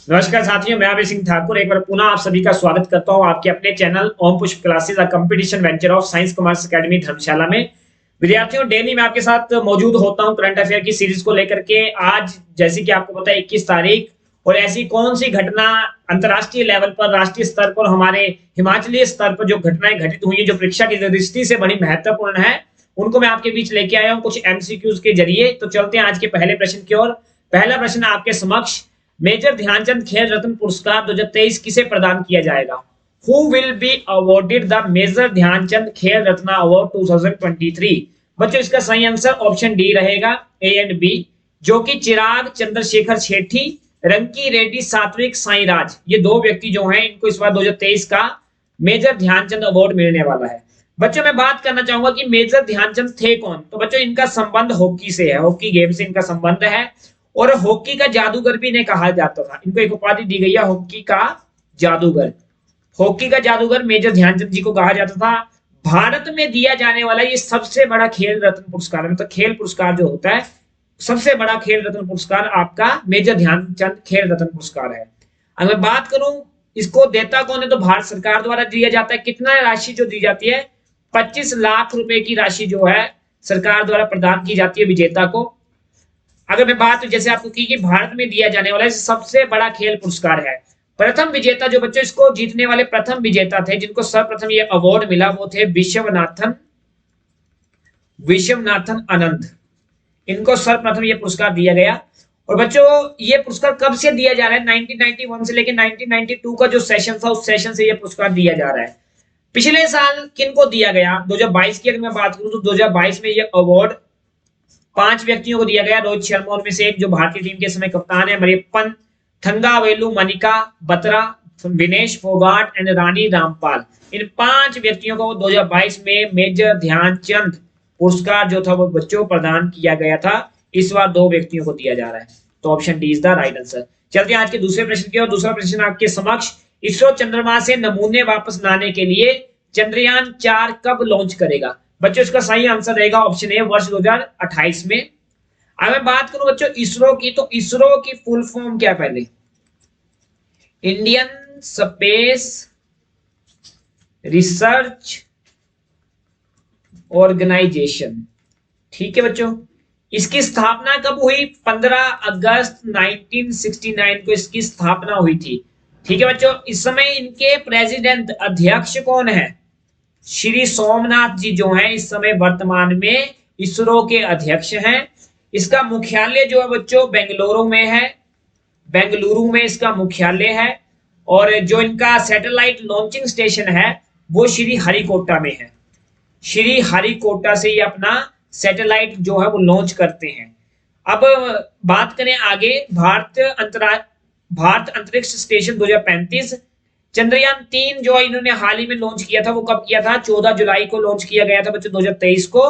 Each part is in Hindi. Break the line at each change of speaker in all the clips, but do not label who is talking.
नमस्कार साथियों, मैं अभय सिंह ठाकुर एक बार पुनः आप सभी का स्वागत करता हूं आपके अपने channel Om Pushp classes a competition venture of science commerce academy Dharamshala में। विद्यार्थियों, डेली मैं आपके साथ मौजूद होता हूं करंट अफेयर की सीरीज को लेकर के। आज जैसे कि आपको पता है 21 तारीख, और ऐसी कौन सी घटना अंतर्राष्ट्रीय लेवल पर, राष्ट्रीय स्तर पर, हमारे हिमाचलीय स्तर पर जो घटनाएं घटित हुई है, जो परीक्षा की दृष्टि से बड़ी महत्वपूर्ण है, उनको मैं आपके बीच लेके आया हूं कुछ एमसीक्यूज के जरिए। तो चलते हैं आज के पहले प्रश्न की ओर। पहला प्रश्न आपके समक्ष, मेजर ध्यानचंद खेल रत्न पुरस्कार 2023 किसे प्रदान किया जाएगा? Who will be awarded the major Dhyan Chand Khel Ratna award 2023? बच्चों, इसका सही आंसर ऑप्शन डी रहेगा, ए एंड बी, जो कि चिराग चंद्रशेखर शेट्टी, रंकी रेड्डी, सात्विक साईराज, ये दो व्यक्ति जो हैं, इनको इस बार 2023 का मेजर ध्यानचंद अवार्ड मिलने वाला है। बच्चों, मैं बात करना चाहूंगा कि मेजर ध्यानचंद थे कौन। तो बच्चों, इनका संबंध हॉकी से है, हॉकी गेम से इनका संबंध है, और हॉकी का जादूगर भी इन्हें कहा जाता था। इनको एक उपाधि दी गई है, हॉकी का जादूगर। हॉकी का जादूगर मेजर ध्यानचंद जी को कहा जाता था। भारत में दिया जाने वाला ये सबसे बड़ा खेल रत्न पुरस्कार है, मतलब खेल पुरस्कार जो होता है, सबसे बड़ा खेल रत्न पुरस्कार आपका मेजर ध्यानचंद खेल रत्न पुरस्कार है। अगर मैं बात करूं इसको देता कौन है, तो भारत सरकार द्वारा दिया जाता है। कितना राशि जो दी जाती है? 25 लाख रुपए की राशि जो है सरकार द्वारा प्रदान की जाती है विजेता को। अगर मैं बात जैसे आपको की कि भारत में दिया जाने वाला सबसे बड़ा खेल पुरस्कार है, प्रथम विजेता जो बच्चों इसको जीतने वाले प्रथम विजेता थे, जिनको सर्वप्रथम ये अवार्ड मिला, वो थे विश्वनाथन आनंद। इनको सर्वप्रथम ये पुरस्कार दिया गया। और बच्चों, ये पुरस्कार कब से दिया जा रहा है? 1991 से लेकर 1992 का जो सेशन था, उस सेशन से ये पुरस्कार दिया जा रहा है। पिछले साल किनको दिया गया? 2022 की अगर मैं बात करूं तो 2022 में ये अवार्ड 5 व्यक्तियों को दिया गया। रोहित शर्मा उनमें से एक, जो भारतीय टीम के समय कप्तान है, मरियप्पन थंगावेलु, मनिका बत्रा, विनेश फोगाट एंड रानी रामपाल। इन 5 व्यक्तियों को 2022 में मेजर ध्यानचंद पुरस्कार जो था वो बच्चों प्रदान किया गया था। इस बार 2 व्यक्तियों को दिया जा रहा है, तो option D is the right answer. चलते हैं आज के दूसरे प्रश्न की ओर। दूसरा प्रश्न आपके समक्ष, इसरो चंद्रमा से नमूने वापस लाने के लिए चंद्रयान 4 कब लॉन्च करेगा? बच्चों, इसका सही आंसर रहेगा ऑप्शन ए, वर्ष 2028 में। अगर मैं बात करूं बच्चों इसरो की, तो इसरो की फुल फॉर्म क्या? पहले इंडियन स्पेस रिसर्च ऑर्गेनाइजेशन। ठीक है बच्चों, इसकी स्थापना कब हुई? 15 अगस्त 1969 को इसकी स्थापना हुई थी। ठीक है बच्चों, इस समय इनके प्रेसिडेंट, अध्यक्ष कौन है? श्री सोमनाथ जी जो हैं इस समय वर्तमान में इसरो के अध्यक्ष हैं। इसका मुख्यालय जो है बच्चों बेंगलुरु में है, बेंगलुरु में इसका मुख्यालय है। और जो इनका सैटेलाइट लॉन्चिंग स्टेशन है वो श्री हरिकोटा में है। श्री हरिकोटा से ये अपना सैटेलाइट जो है वो लॉन्च करते हैं। अब बात करें आगे, भारत अंतरिक्ष स्टेशन 2035, चंद्रयान 3 जो इन्होंने हाल ही में लॉन्च किया था, वो कब किया था? 14 जुलाई को लॉन्च किया गया था बच्चों 2023 को।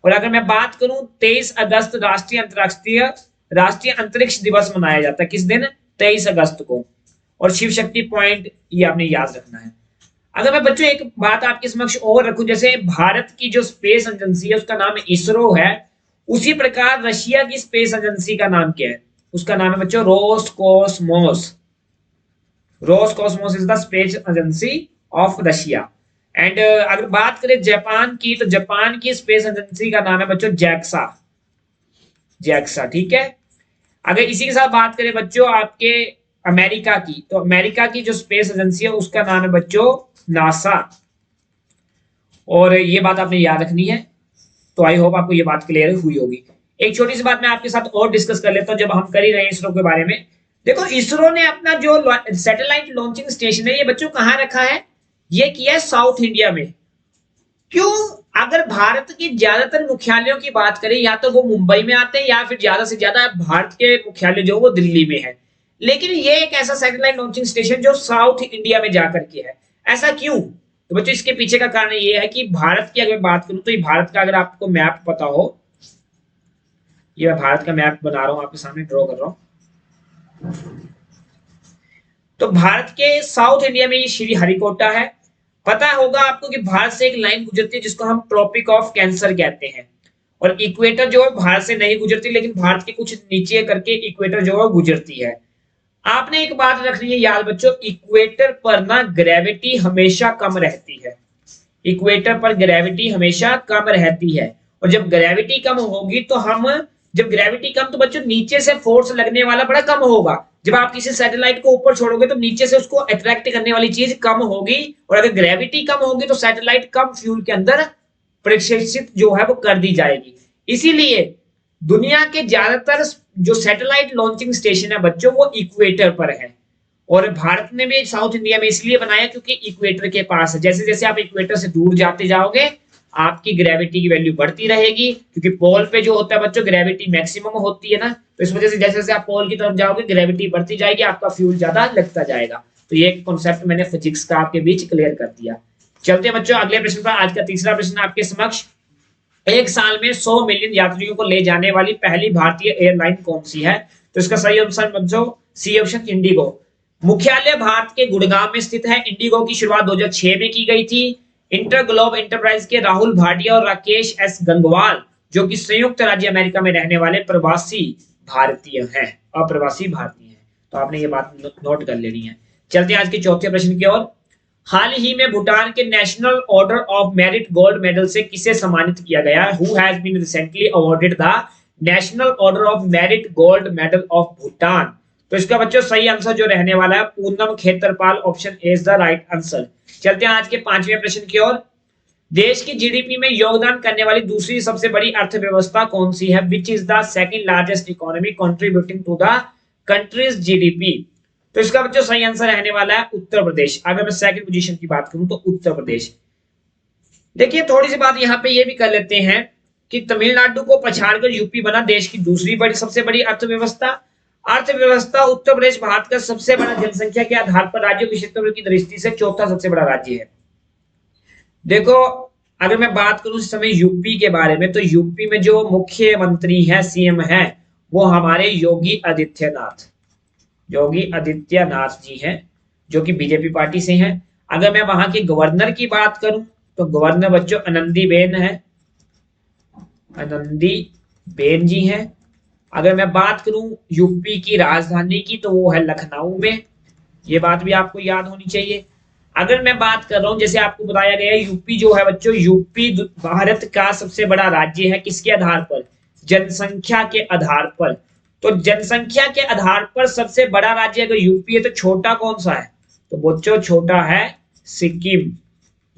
और अगर मैं बात करूं 23 अगस्त राष्ट्रीय अंतरिक्ष दिवस मनाया जाता है। किस दिन? 23 अगस्त को। और शिव शक्ति पॉइंट ये आपने याद रखना है। अगर मैं बच्चों एक बात आपके समक्ष और रखूं, जैसे भारत की जो स्पेस एजेंसी है उसका नाम इसरो है, उसी प्रकार रशिया की स्पेस एजेंसी का नाम क्या है? उसका नाम है बच्चों Roscosmos. Roscosmos is the space agency of Russia. And अगर बात करें जापान की, तो जापान की स्पेस एजेंसी का नाम है बच्चों जैक्सा। जैक्सा, ठीक है। अगर इसी के साथ बात करें बच्चों आपके अमेरिका की, तो अमेरिका की जो स्पेस एजेंसी है उसका नाम है बच्चों नासा। और ये बात आपने याद रखनी है। तो आई होप आपको ये बात क्लियर हुई होगी। एक छोटी सी बात मैं आपके साथ और डिस्कस कर लेता हूं, जब हम कर ही रहे हैं इसरो के बारे में। देखो, इसरो ने अपना जो सैटेलाइट लॉन्चिंग स्टेशन है ये बच्चों कहां रखा है? ये किया है साउथ इंडिया में। क्यों? अगर भारत की ज्यादातर मुख्यालयों की बात करें, या तो वो मुंबई में आते हैं या फिर ज्यादा से ज्यादा भारत के मुख्यालय जो वो दिल्ली में है। लेकिन ये एक ऐसा सैटेलाइट लॉन्चिंग स्टेशन जो साउथ इंडिया में जाकर के है। ऐसा क्यों? तो बच्चों इसके पीछे का कारण ये है कि भारत की अगर बात करूं, तो ये भारत का, अगर आपको मैप पता हो, ये मैं भारत का मैप बना रहा हूं, आपके सामने ड्रॉ कर रहा हूं। तो भारत के साउथ इंडिया में ये श्री हरिकोटा है। पता होगा आपको कि भारत से एक लाइन गुजरती है जिसको हम ट्रॉपिक ऑफ कैंसर कहते हैं। और इक्वेटर जो है भारत से नहीं गुजरती, लेकिन भारत के कुछ नीचे करके इक्वेटर जो है गुजरती है। आपने एक बात रखनी है याद बच्चों, इक्वेटर पर ना ग्रेविटी हमेशा कम रहती है। इक्वेटर पर ग्रेविटी हमेशा कम रहती है, और जब ग्रेविटी कम होगी तो हम, जब ग्रेविटी कम तो बच्चों नीचे से फोर्स लगने वाला बड़ा कम होगा। जब आप किसी सैटेलाइट को ऊपर छोड़ोगे तो नीचे से उसको अट्रैक्ट करने वाली चीज कम होगी, और अगर ग्रेविटी कम होगी तो सैटेलाइट कम फ्यूल के अंदर प्रक्षेपित जो है वो कर दी जाएगी। इसीलिए दुनिया के ज्यादातर जो सैटेलाइट लॉन्चिंग स्टेशन है बच्चों वो इक्वेटर पर है, और भारत ने भी साउथ इंडिया में इसलिए बनाया क्योंकि इक्वेटर के पास है। जैसे जैसे आप इक्वेटर से दूर जाते जाओगे आपकी ग्रेविटी की वैल्यू बढ़ती रहेगी, क्योंकि पोल पे जो होता है बच्चों ग्रेविटी मैक्सिमम होती है ना, तो इस वजह से जैसे जैसे आप पोल की तरफ जाओगे ग्रेविटी बढ़ती जाएगी, आपका फ्यूल ज्यादा लगता जाएगा। तो ये कॉन्सेप्ट मैंने फिजिक्स का आपके बीच क्लियर कर दिया। चलते हैं बच्चों अगले प्रश्न पर। आज का तीसरा प्रश्न आपके समक्ष, एक साल में 100 मिलियन यात्रियों को ले जाने वाली पहली भारतीय एयरलाइन कौन सी है? तो इसका सही आंसर बच्चों सी ऑप्शन इंडिगो। मुख्यालय भारत के गुड़गांव में स्थित है। इंडिगो की शुरुआत 2006 में की गई थी। इंटरग्लोब एंटरप्राइज के राहुल भाटिया और राकेश एस गंगवाल जो कि संयुक्त राज्य अमेरिका में रहने वाले प्रवासी भारतीय हैं, अप्रवासी भारतीय हैं। तो आपने ये बात नोट कर लेनी है। चलते हैं आज के चौथे प्रश्न की ओर। हाल ही में भूटान के national order of merit gold medal से किसे सम्मानित किया गया? Who has been recently awarded the national order of merit gold medal of Bhutan? तो इसका बच्चों सही आंसर जो रहने वाला है Poonam Khetarpal, option A is the right answer. चलते हैं आज के पांचवें प्रश्न की ओर। देश की जीडीपी में योगदान करने वाली दूसरी सबसे बड़ी अर्थव्यवस्था कौन सी है? Which is the second largest economy contributing to the country's GDP? तो इसका बच्चों सही आंसर रहने वाला है उत्तर प्रदेश। अगर मैं सेकंड पोजीशन की बात करूं तो उत्तर प्रदेश। देखिए थोड़ी सी बात यहां पे ये भी कर लेते हैं कि तमिलनाडु को पछाड़कर यूपी बना देश की दूसरी बड़ी सबसे बड़ी अर्थव्यवस्था। उत्तर प्रदेश भारत का सबसे बड़ा जनसंख्या के आधार पर राज्यों के क्षेत्रफल की दृष्टि से चौथा सबसे बड़ा राज्य है। देखो अगर मैं बात करूं इस समय यूपी के बारे में, तो यूपी में जो मुख्यमंत्री है, सीएम है, वो हमारे योगी आदित्यनाथ जी हैं, जो कि बीजेपी पार्टी से हैं। अगर मैं वहां के गवर्नर की बात करूं तो गवर्नर बच्चों आनंदीबेन जी हैं। अगर मैं बात करूं यूपी की राजधानी की तो वो है लखनऊ में। ये बात भी आपको याद होनी चाहिए। अगर मैं बात कर रहा हूं जैसे आपको बताया गया है यूपी जो है बच्चों, यूपी भारत का सबसे बड़ा राज्य है। किसके आधार पर? जनसंख्या के आधार पर। तो जनसंख्या के आधार पर सबसे बड़ा राज्य अगर यूपी है तो छोटा कौन सा है? तो बच्चों छोटा है सिक्किम।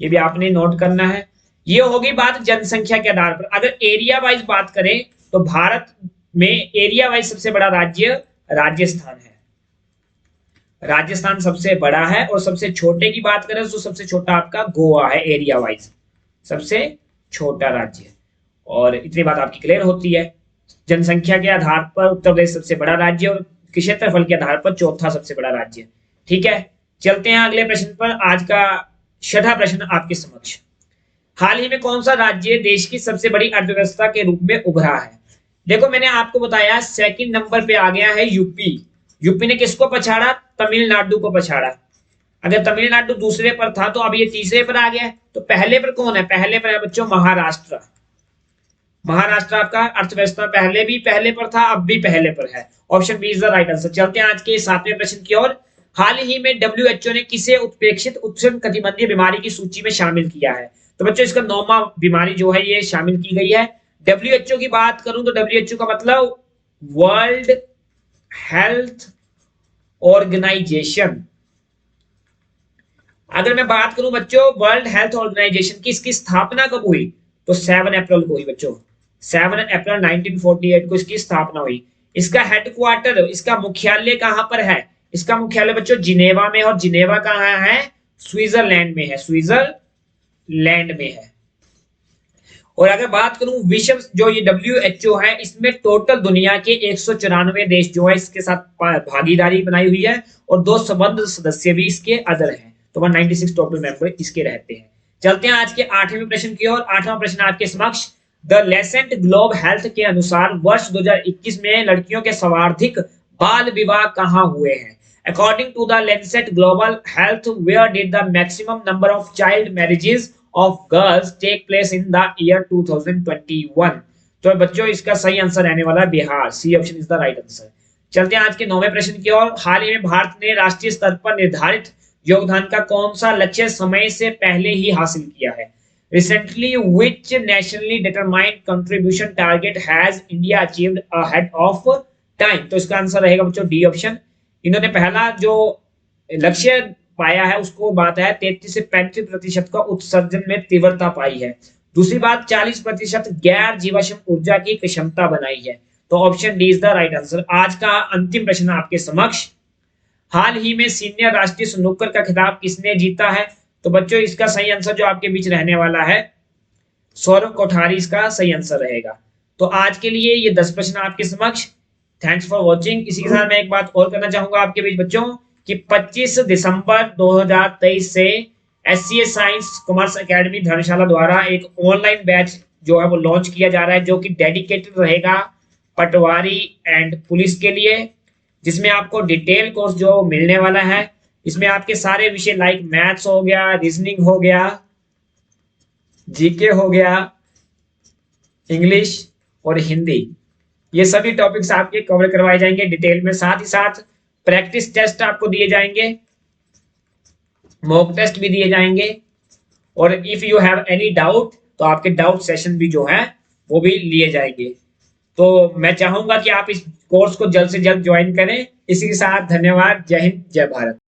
ये भी आपने नोट करना है। ये होगी बात जनसंख्या के आधार पर। अगर एरिया वाइज बात करें तो भारत में एरिया वाइज सबसे बड़ा राज्य राजस्थान है। राजस्थान सबसे बड़ा है। और सबसे छोटे की बात करें तो सबसे छोटा आपका गोवा है, एरिया वाइज सबसे छोटा राज्य। और इतनी बात आपकी क्लियर होती है। जनसंख्या के आधार पर उत्तर प्रदेश सबसे बड़ा राज्य और क्षेत्रफल के आधार पर चौथा सबसे बड़ा राज्य। ठीक है, चलते हैं अगले प्रश्न पर। आज का छठा प्रश्न आपके समक्ष। हाल ही में कौन सा राज्य देश की सबसे बड़ी अर्थव्यवस्था के रूप में उभरा है? देखो मैंने आपको बताया सेकंड नंबर पे आ गया है यूपी। यूपी ने किसको पछाड़ा? तमिलनाडु को पछाड़ा। अगर तमिलनाडु दूसरे पर था तो अब ये तीसरे पर आ गया है। तो पहले पर कौन है? पहले पर है बच्चों महाराष्ट्र। महाराष्ट्र आपका अर्थव्यवस्था पहले भी पहले पर था, अब भी पहले पर है। Option B is the right answer. चलते हैं आज के सातवें प्रश्न की ओर। हाल ही में डब्ल्यूएचओ ने किसे उत्प्रेक्षित उष्णकटिबंधीय बीमारी की सूची में शामिल किया है? तो बच्चों इसका 9वां बीमारी जो है ये शामिल की गई है। डब्ल्यूएचओ की बात करूं तो डब्ल्यूएचओ का मतलब वर्ल्ड हेल्थ ऑर्गेनाइजेशन। अगर मैं बात करूं बच्चों वर्ल्ड हेल्थ ऑर्गेनाइजेशन की, इसकी स्थापना कब हुई? तो 7 अप्रैल को हुई बच्चों। 7 अप्रैल 1948 को इसकी स्थापना हुई। इसका हेडक्वार्टर, इसका मुख्यालय कहां पर है? इसका मुख्यालय बच्चों जिनेवा में। और जिनेवा कहां है? स्विट्जरलैंड में है। स्विट्जरलैंड में है। और अगर बात करूं विश्व जो ये डब्ल्यूएचओ है, इसमें टोटल दुनिया के 194 देश जो है इसके साथ भागीदारी बनाई हुई है, और 2 संबद्ध सदस्य भी इसके अदर हैं। तो 196 टोटल मेंबर इसके रहते हैं। चलते हैं आज के 8वें प्रश्न की ओर। 8वां प्रश्न आपके समक्ष। द लेसेंट ग्लोब हेल्थ के अनुसार वर्ष 2021 में लड़कियों के सर्वाधिक बाल विवाह कहां हुए हैं? According to the Lancet global health, where did the maximum number of child marriages of girls take place in the year 2021? तो बच्चों इसका सही आंसर रहने वाला Bihar. C option is the right answer. चलते हैं आज के 9वें प्रश्न की ओर। हाल ही में भारत ने राष्ट्रीय स्तर पर निर्धारित योगदान का कौन सा लक्ष्य समय से पहले ही हासिल किया है? Recently which nationally determined contribution target has India achieved ahead of time? तो इसका आंसर रहेगा बच्चों डी ऑप्शन। इन्होंने पहला जो लक्ष्य पाया है उसको बात है 33 से 35% का उत्सर्जन में तीव्रता पाई है। दूसरी बात 40% गैर जीवाश्म ऊर्जा की क्षमता बनाई है। तो option D is the right answer. आज का अंतिम प्रश्न आपके समक्ष, हाल ही में सीनियर राष्ट्रीय स्नूकर का खिताब किसने जीता है? तो बच्चों इसका सही आंसर जो आपके बीच रहने वाला है सौरव कोठारी, इसका सही आंसर रहेगा। तो आज के लिए ये 10 प्रश्न आपके समक्ष। Thanks for watching. इसी के साथ मैं एक बात और करना चाहूंगा आपके बीच बच्चों कि 25 दिसंबर 2023 से SCA साइंस कॉमर्स एकेडमी धर्मशाला द्वारा एक ऑनलाइन बैच जो है वो लॉन्च किया जा रहा है, जो कि डेडिकेटेड रहेगा पटवारी एंड पुलिस के लिए, जिसमें आपको डिटेल कोर्स जो मिलने वाला है। इसमें आपके सारे विषय लाइक मैथ्स हो गया, रीजनिंग हो गया, जीके हो गया, इंग्लिश और हिंदी, ये सभी टॉपिक्स आपके कवर करवाए जाएंगे डिटेल में। साथ ही साथ प्रैक्टिस टेस्ट आपको दिए जाएंगे, मॉक टेस्ट भी दिए जाएंगे, और if you have any doubt तो आपके डाउट सेशन भी जो है वो भी लिए जाएंगे। तो मैं चाहूंगा कि आप इस कोर्स को जल्द से जल्द ज्वाइन करें। इसी के साथ धन्यवाद। जय हिंद, जय भारत।